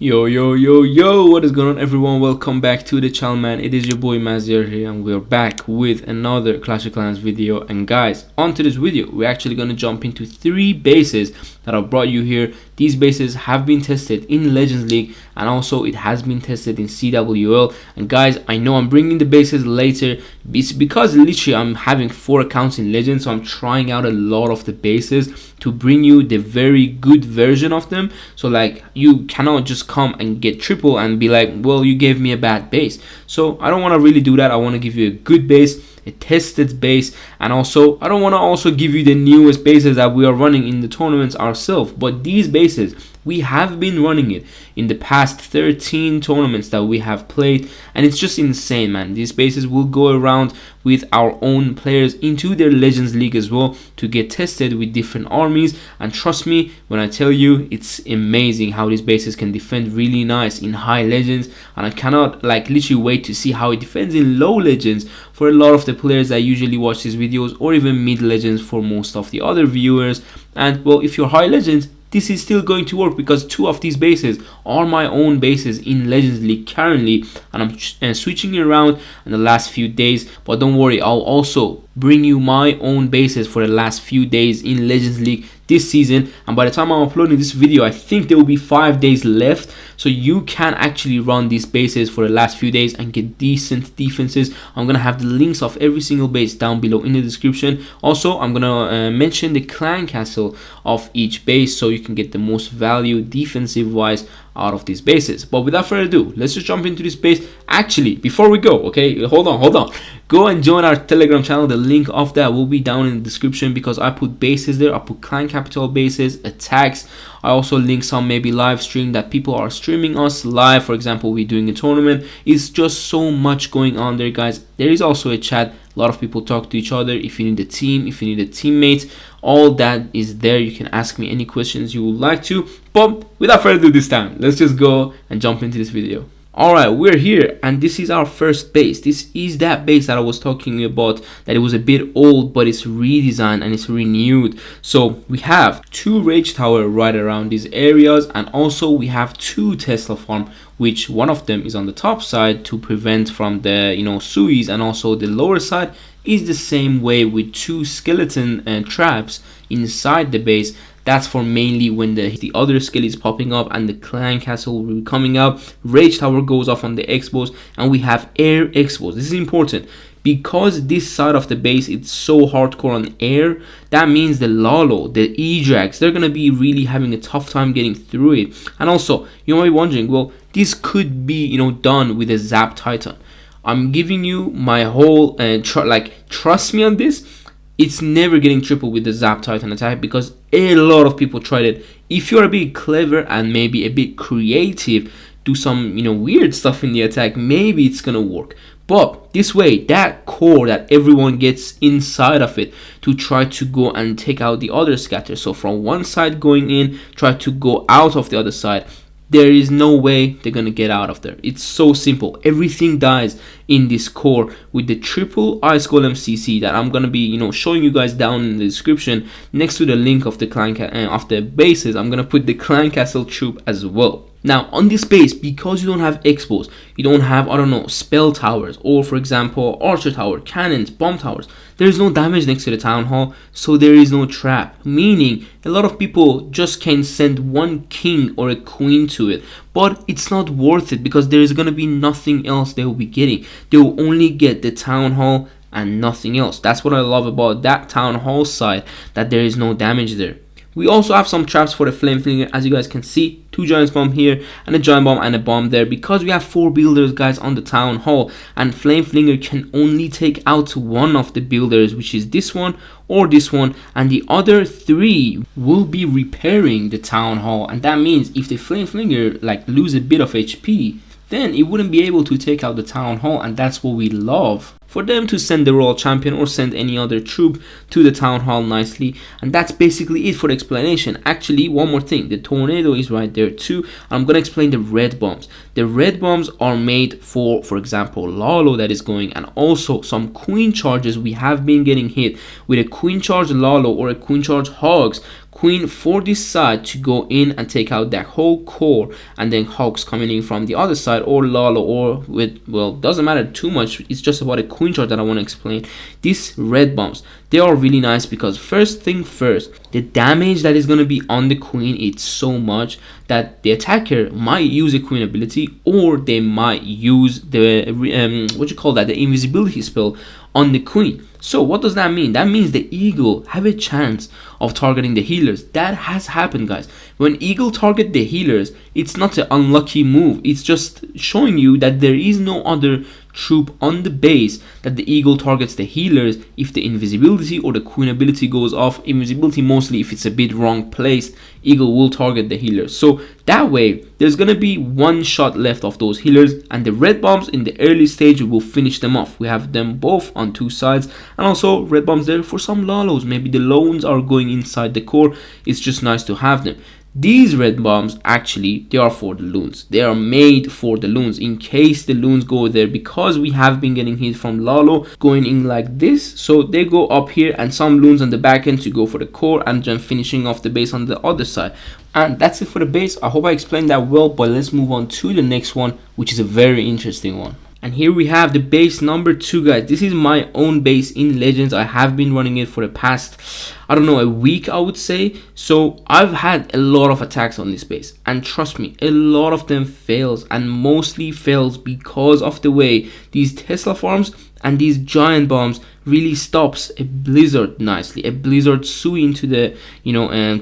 Yo, what is going on, everyone? Welcome back to the channel, man. It is your boy Mazier here, and we're back with another Clash of Clans video. And guys, on to this video, we're actually going to jump into 3 bases that I've brought you here. These bases have been tested in Legends League, and also it has been tested in CWL. And guys, I know I'm bringing the bases later. It's because literally I'm having 4 accounts in Legends, so I'm trying out a lot of the bases to bring you the very good version of them. So like, you cannot just come and get triple and be like, well, you gave me a bad base. So I don't want to really do that. I want to give you a good base, a tested base, and also I don't want to also give you the newest bases that we are running in the tournaments ourselves. But these bases, we have been running it in the past 13 tournaments that we have played, and it's just insane, man. These bases will go around with our own players into their Legends League as well to get tested with different armies. And trust me when I tell you, it's amazing how these bases can defend really nice in high Legends, and I cannot like literally wait to see how it defends in low Legends for a lot of the players that usually watch these videos, or even mid Legends for most of the other viewers. And well, if you're high Legends, this is still going to work because 2 of these bases are my own bases in Legends League currently, and I'm switching it around in the last few days. But don't worry, I'll also bring you my own bases for the last few days in Legends League this season. And by the time I'm uploading this video, I think there will be 5 days left, so you can actually run these bases for the last few days and get decent defenses. I'm gonna have the links of every single base down below in the description. Also, I'm gonna mention the clan castle of each base, so you can get the most value defensive wise out of these bases. But without further ado, let's just jump into this base. Actually, before we go, okay, hold on, go and join our Telegram channel. The link of that will be down in the description, because I put bases there. I put clan capital bases, attacks. I also link some maybe live stream that people are streaming us live. For example, we're doing a tournament. It's just so much going on there, guys. There is also a chat. A lot of people talk to each other. If you need a team, if you need a teammate, all that is there. You can ask me any questions you would like to. But without further ado this time, let's just go and jump into this video. Alright, we're here, and this is our first base. This is that base that I was talking about, that it was a bit old, but it's redesigned and it's renewed. So we have 2 rage tower right around these areas, and also we have 2 Tesla farm, which one of them is on the top side to prevent from the suis, and also the lower side is the same way with 2 skeleton traps inside the base. That's for mainly when the other skill is popping up and the clan castle will be coming out. Rage tower goes off on the expos, and we have air expos. This is important because this side of the base, it's so hardcore on air. That means the Lalo, the E-Drags, they're gonna be really having a tough time getting through it. And also, you might be wondering, well, this could be done with a Zap Titan. I'm giving you my whole trust me on this. It's never getting triple with the Zap Titan attack, because a lot of people tried it. If you're a bit clever and maybe a bit creative, do some weird stuff in the attack, maybe it's gonna work. But this way, that core that everyone gets inside of it to try to go and take out the other scatter. So from one side going in, try to go out of the other side. There is no way they're gonna get out of there. It's so simple. Everything dies in this core with the triple ice golem CC that I'm gonna be showing you guys down in the description next to the link of the clan of the bases. I'm gonna put the clan castle troop as well. Now on this base, because you don't have expos, you don't have, I don't know, spell towers, or for example archer tower, cannons, bomb towers, there is no damage next to the town hall, so there is no trap, meaning a lot of people just can send 1 king or a queen to it. But it's not worth it, because there is going to be nothing else they will be getting. They will only get the town hall and nothing else. That's what I love about that town hall side, that there is no damage there. We also have some traps for the flame flinger, as you guys can see. 2 giants bomb here, and a giant bomb and a bomb there, because we have 4 builders, guys, on the town hall, and flame flinger can only take out 1 of the builders, which is this one or this one, and the other 3 will be repairing the town hall. And that means if the flame flinger lose a bit of HP, then it wouldn't be able to take out the town hall, and that's what we love. For them to send the royal champion or send any other troop to the town hall nicely. And that's basically it for the explanation. Actually, one more thing, the tornado is right there too. I'm gonna explain the red bombs. The red bombs are made for example, Lalo that is going, and also some queen charges. We have been getting hit with a queen charge Lalo or a queen charge Hogs queen for this side to go in and take out that whole core, and then hogs coming in from the other side, or Lalo, or with, well, doesn't matter too much, it's just about a queen shot that I want to explain. These red bombs, they are really nice because first thing first, the damage that is going to be on the queen, it's so much that the attacker might use a queen ability, or they might use the what you call that, the invisibility spell on the queen. So what does that mean? That means the eagle have a chance of targeting the healers. That has happened, guys. When eagle target the healers, it's not an unlucky move, it's just showing you that there is no other troop on the base that the eagle targets the healers if the invisibility or the queen ability goes off. Invisibility mostly if it's a bit wrong placed, eagle will target the healers. So that way there's gonna be one shot left of those healers, and the red bombs in the early stage will finish them off. We have them both on two sides, and also red bombs there for some Lalos. Maybe the loans are going inside the core, it's just nice to have them. These red bombs, actually, they are for the loons. They are made for the loons in case the loons go there, because we have been getting hit from Lalo going in like this. So they go up here, and some loons on the back end to go for the core, and then finishing off the base on the other side. And that's it for the base. I hope I explained that well, but let's move on to the next one, which is a very interesting one. And here we have the base number 2, guys. This is my own base in Legends. I have been running it for the past, I don't know, a week, I would say. So I've had a lot of attacks on this base, and trust me, a lot of them fails, and mostly fails because of the way these Tesla farms and these giant bombs really stops a blizzard nicely. A blizzard sui into the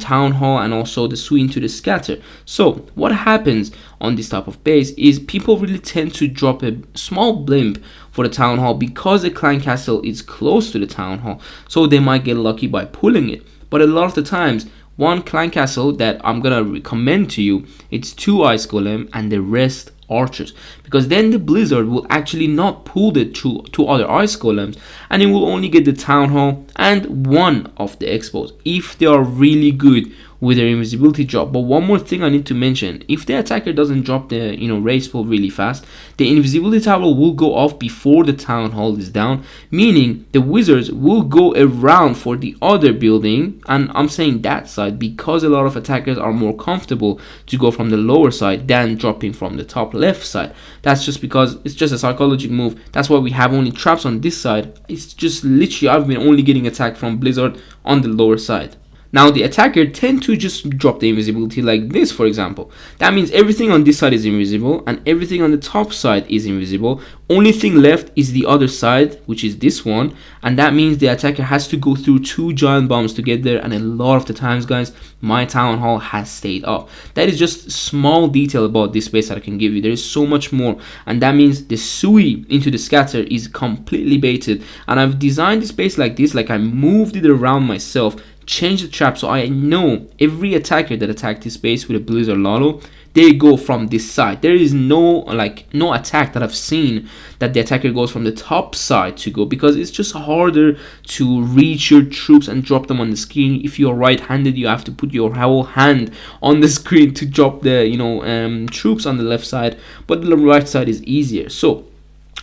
town hall, and also the sui into the scatter. So what happens on this type of base is people really tend to drop a small blimp for the town hall because the clan castle is close to the town hall, so they might get lucky by pulling it. But a lot of the times, one clan castle that I'm gonna recommend to you, it's 2 ice golem and the rest archers, because then the blizzard will actually not pull the two other ice golems, and it will only get the town hall and one of the expos if they are really good with their invisibility drop. But one more thing I need to mention, if the attacker doesn't drop the race pull really fast, the invisibility tower will go off before the town hall is down, meaning the wizards will go around for the other building, and I'm saying that side because a lot of attackers are more comfortable to go from the lower side than dropping from the top left side. That's just because it's just a psychological move. That's why we have only traps on this side. It's just literally I've been only getting attacked from blizzard on the lower side. Now the attacker tend to just drop the invisibility like this, for example. That means everything on this side is invisible and everything on the top side is invisible. Only thing left is the other side, which is this one, and that means the attacker has to go through 2 giant bombs to get there, and a lot of the times, guys, my town hall has stayed up. That is just small detail about this base that I can give you. There is so much more, and that means the sui into the scatter is completely baited, and I've designed this base like this, like I moved it around myself, change the trap, so I know every attacker that attacked this base with a blizzard Lalo, they go from this side. There is no attack that I've seen that the attacker goes from the top side to go, because it's just harder to reach your troops and drop them on the screen. If you're right-handed, you have to put your whole hand on the screen to drop the troops on the left side, but the right side is easier. So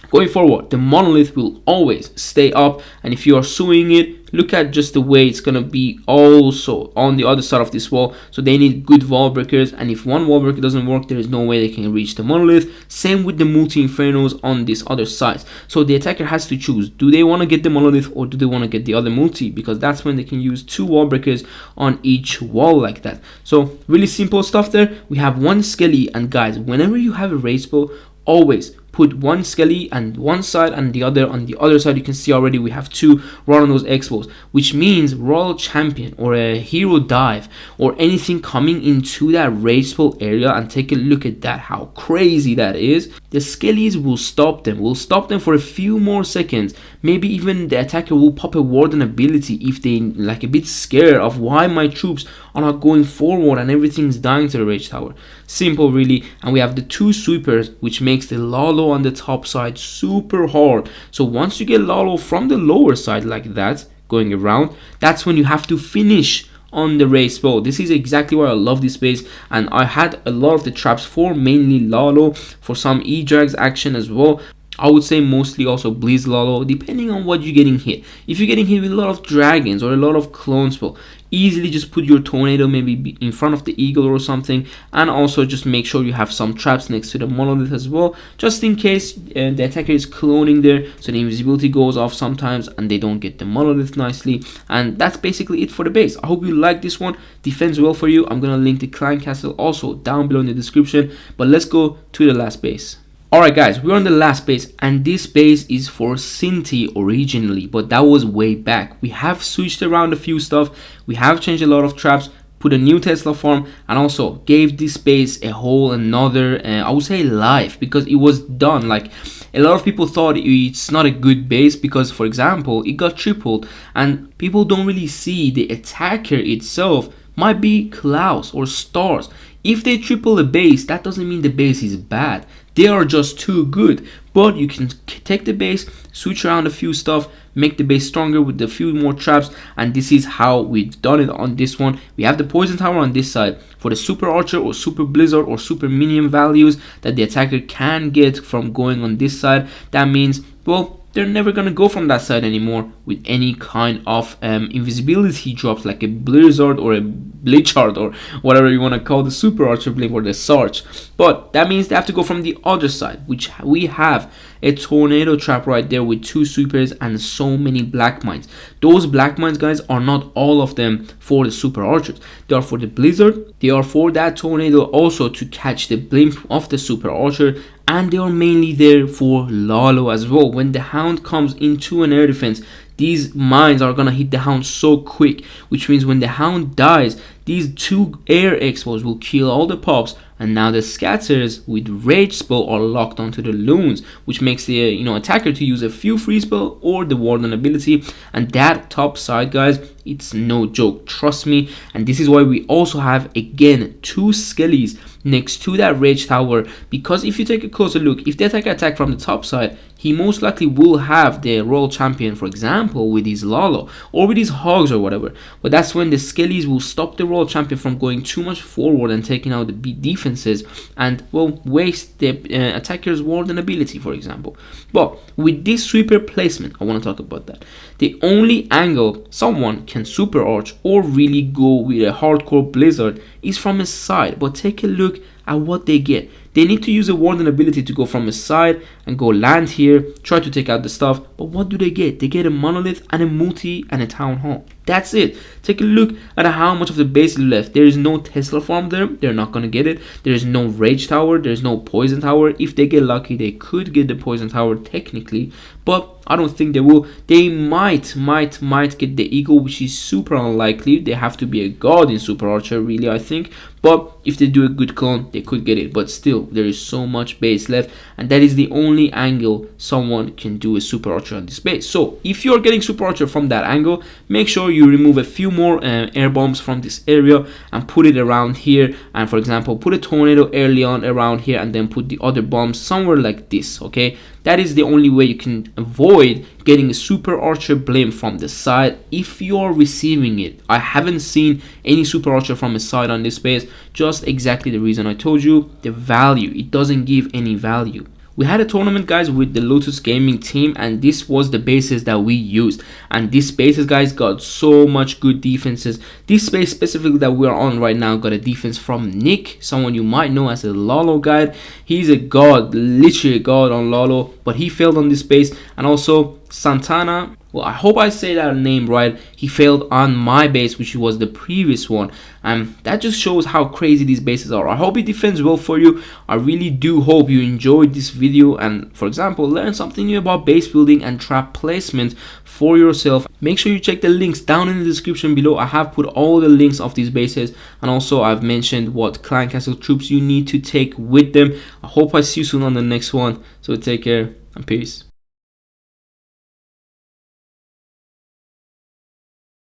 going forward, the monolith will always stay up, and if you are suing it, look at just the way it's gonna be also on the other side of this wall. So they need good wall breakers, and if one wall breaker doesn't work, there is no way they can reach the monolith. Same with the multi infernos on this other side. So the attacker has to choose, do they want to get the monolith or do they want to get the other multi, because that's when they can use 2 wall breakers on each wall like that. So really simple stuff there. We have 1 skelly, and guys, whenever you have a race bow, always put 1 skelly and one side and the other on the other side. You can see already we have 2 right on those expos, which means royal champion or a hero dive or anything coming into that rageful area, and take a look at that, how crazy that is. The skellies will stop them for a few more seconds. Maybe even the attacker will pop a warden ability if they like a bit scared of why my troops are not going forward and everything's dying to the rage tower. Simple really. And we have the 2 sweepers, which makes the Lalo on the top side super hard. So once you get Lalo from the lower side like that going around, that's when you have to finish on the race bow. This is exactly why I love this base, and I had a lot of the traps for mainly Lalo, for some E-Drags action as well. I would say mostly also Blizz Lolo, depending on what you're getting hit. If you're getting hit with a lot of dragons or a lot of clone spell, easily just put your tornado maybe in front of the eagle or something, and also just make sure you have some traps next to the monolith as well, just in case the attacker is cloning there, so the invisibility goes off sometimes and they don't get the monolith nicely. And that's basically it for the base. I hope you like this one, defends well for you. I'm gonna link the clan castle also down below in the description, but let's go to the last base. Alright guys, we're on the last base, and this base is for Sinti originally, but that was way back. We have switched around a few stuff, we have changed a lot of traps, put a new Tesla farm, and also gave this base a whole another, I would say, life, because it was done. Like, a lot of people thought it's not a good base because, for example, it got tripled, and people don't really see the attacker itself might be Klaus or Stars. If they triple a base, that doesn't mean the base is bad. They are just too good. But you can take the base, switch around a few stuff, make the base stronger with a few more traps, and this is how we've done it on this one. We have the poison tower on this side for the super archer or super blizzard or super minion values that the attacker can get from going on this side. That means, well, they're never gonna go from that side anymore with any kind of invisibility drops like a blizzard or a blizzard or whatever you want to call the super archer blade or the sarge. But that means they have to go from the other side, which we have a tornado trap right there with 2 supers and so many black mines. Those black mines, guys, are not all of them for the super archers. They are for the blizzard, they are for that tornado also to catch the blimp of the super archer, and they are mainly there for Lalo as well. When the hound comes into an air defense, these mines are gonna hit the hound so quick, which means when the hound dies, these 2 air expos will kill all the pops, and now the scatters with rage spell are locked onto the loons, which makes the attacker to use a few free spell or the warden ability. And that top side, guys, it's no joke, trust me. And this is why we also have again 2 skellies next to that rage tower, because if you take a closer look, if the attacker attack from the top side, he most likely will have the royal champion, for example, with his Lalo or with his hogs or whatever. But that's when the skellies will stop the royal champion from going too much forward and taking out the defenses, and will waste the attacker's warden ability, for example. But with this sweeper placement, I want to talk about that. The only angle someone can super arch or really go with a hardcore blizzard is from his side. But take a look at what they get. They need to use a warden ability to go from his side and go land here, try to take out the stuff. But what do they get? They get a monolith and a multi and a town hall. That's it. Take a look at how much of the base is left. There is no Tesla farm there. They're not going to get it. There is no rage tower. There's no poison tower. If they get lucky, they could get the poison tower technically, but I don't think they will. They might get the eagle, which is super unlikely. They have to be a god in super archer, really, I think. But if they do a good clone, they could get it. But still, there is so much base left, and that is the only angle someone can do a super archer on this base. So if you're getting super archer from that angle, make sure you remove a few more air bombs from this area and put it around here. And for example, put a tornado early on around here, and then put the other bombs somewhere like this. Okay, that is the only way you can avoid getting a super archer blame from the side if you're receiving it. I haven't seen any super archer from a side on this base, just exactly the reason I told you, the value. It doesn't give any value. We had a tournament, guys, with the Lotus Gaming team, and this was the bases that we used. And these bases, guys, got so much good defenses. This base specifically that we are on right now got a defense from Nick, someone you might know as a Lalo guide. He's a god, literally a god on Lalo, but he failed on this base. And also Santana, well, I hope I say that name right, he failed on my base, which was the previous one. And that just shows how crazy these bases are. I hope it defends well for you. I really do hope you enjoyed this video and, for example, learn something new about base building and trap placement for yourself. Make sure you check the links down in the description below. I have put all the links of these bases, and also I've mentioned what clan castle troops you need to take with them. I hope I see you soon on the next one. So take care and peace.